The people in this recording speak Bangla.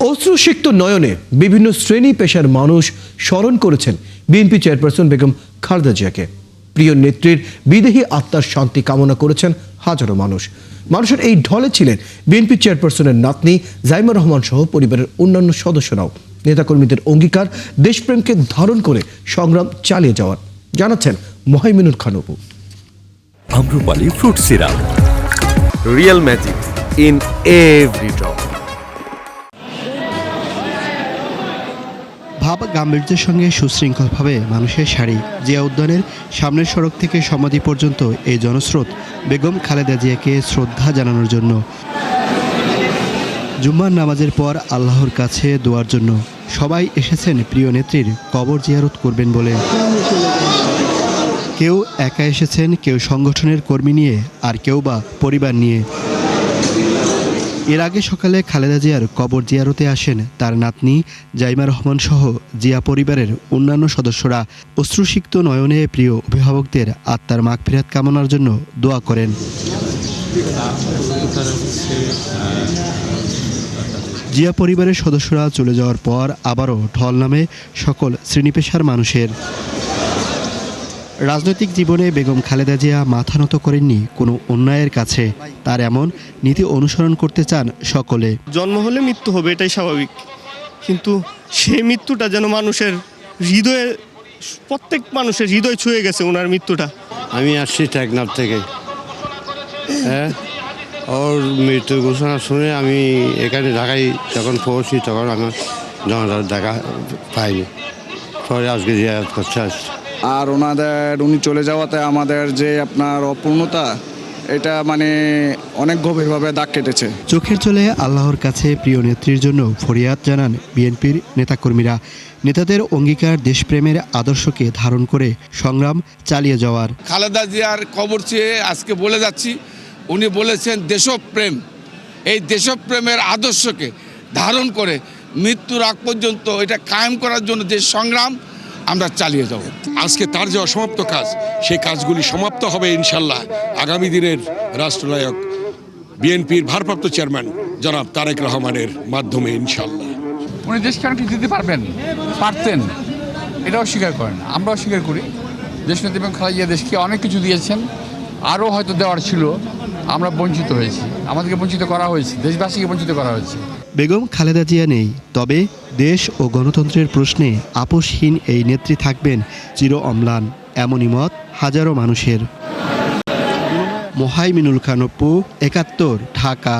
অশ্রুসিক্ত নয়নে বিভিন্ন শ্রেণী পেশার মানুষ স্মরণ করেছেন বিএনপি চেয়ারপারসন বেগম খালেদা জিয়াকে। প্রিয় নেত্রীর বিদেহী আত্মার শান্তি কামনা করেছেন হাজারো মানুষ। মানুষের এই ঢলে ছিলেন বিএনপি চেয়ারপারসনের নাতনি জাইমা রহমান সহ পরিবারের অন্যান্য সদস্যরাও। নেতাকর্মীদের অঙ্গীকার দেশপ্রেমকে ধারণ করে সংগ্রাম চালিয়ে যাওয়ার, জানাচ্ছেন Mohaiminul Khan Opu. Amrapali fruit syrup, real magic in every drop. ভাব গাম্ভীর্যের সঙ্গে সুশৃঙ্খলভাবে মানুষের সারি। জিয়া উদ্যানের সামনের সড়ক থেকে সমাধি পর্যন্ত এই জনস্রোত বেগম খালেদা জিয়াকে শ্রদ্ধা জানানোর জন্য, জুম্মার নামাজের পর আল্লাহর কাছে দোয়ার জন্য। সবাই এসেছেন প্রিয় নেত্রীর কবর জিয়ারত করবেন বলে। কেউ একা এসেছেন, কেউ সংগঠনের কর্মী নিয়ে, আর কেউ বা পরিবার নিয়ে। এর আগে সকালে খালেদা জিয়ার কবর জিয়ারতে আসেন তার নাতনি জাইমা রহমান সহ জিয়া পরিবারের অন্যান্য সদস্যরা। অশ্রুসিক্ত নয়নে প্রিয় অভিভাবকদের আত্মার মাগফিরাত কামনার জন্য দোয়া করেন। জিয়া পরিবারের সদস্যরা চলে যাওয়ার পর আবারও ঢল নামে সকল শ্রেণী পেশার মানুষের। রাজনৈতিক জীবনে বেগম খালেদা জিয়া মাথা নত করেননি কোনো অন্যায়ের কাছে। তার এমন নীতি অনুসরণ করতে চান সকলে। জন্ম হলে মৃত্যু হবে, এটাই স্বাভাবিক, কিন্তু সেই মৃত্যুটা যেন মানুষের হৃদয়ে, প্রত্যেক মানুষের হৃদয় ছুঁয়ে গেছে ওনার মৃত্যুটা। আমি আসছি টেকনাফ থেকে। ওর মৃত্যু ঘোষণা শুনে আমি এখানে ঢাকায় যখন পৌঁছি তখন আমার জনতার দেখা পাইনি, পরে আজকে জিয়ারত করতে আসছি। আর উনি চলে যাওয়াতে আমাদের যে আপনার অপূর্ণতা, এটা অনেক গভীরভাবে দাগ কেটেছে। চোখের জলে আল্লাহর কাছে প্রিয় নেত্রীর জন্য ফরিয়াদ জানান বিএনপির নেতাকর্মীরা। নেতাদের অঙ্গীকার দেশপ্রেমের আদর্শকে ধারণ করে সংগ্রাম চালিয়ে যাওয়ার। খালেদা জিয়ার কবর চেয়ে আজকে বলে যাচ্ছি, উনি বলেছেন দেশপ্রেম, এই দেশপ্রেমের আদর্শকে ধারণ করে মৃত্যুর আগ পর্যন্ত এটা কায়েম করার জন্য যে সংগ্রাম আমরা চালিয়ে যাব। আজকে তার যে অসমাপ্ত কাজ, সেই কাজগুলি সমাপ্ত হবে ইনশাল্লাহ আগামী দিনের রাষ্ট্রনায়ক বিএনপির ভারপ্রাপ্ত চেয়ারম্যান জনাব তারেক রহমানের মাধ্যমে ইনশাল্লাহ। উনি দেশকে অনেক কিছু দিতে পারতেন, এটাও স্বীকার করেন, আমরাও স্বীকার করি। দেশনেত্রী বেগম খালেদা জিয়া দেশকে অনেক কিছু দিয়েছেন, আরও হয়তো দেওয়ার ছিল, আমরা বঞ্চিত হয়েছি, আমাদেরকে বঞ্চিত করা হয়েছে, দেশবাসীকে বঞ্চিত করা হয়েছে। বেগম খালেদা জিয়া নেই, তবে দেশ ও গণতন্ত্রের প্রশ্নে আপোষহীন এই নেত্রী থাকবেন চির অম্লান, এমনই মত হাজারো মানুষের। মোহাইমিনুল খান অপু, ৭১, ঢাকা।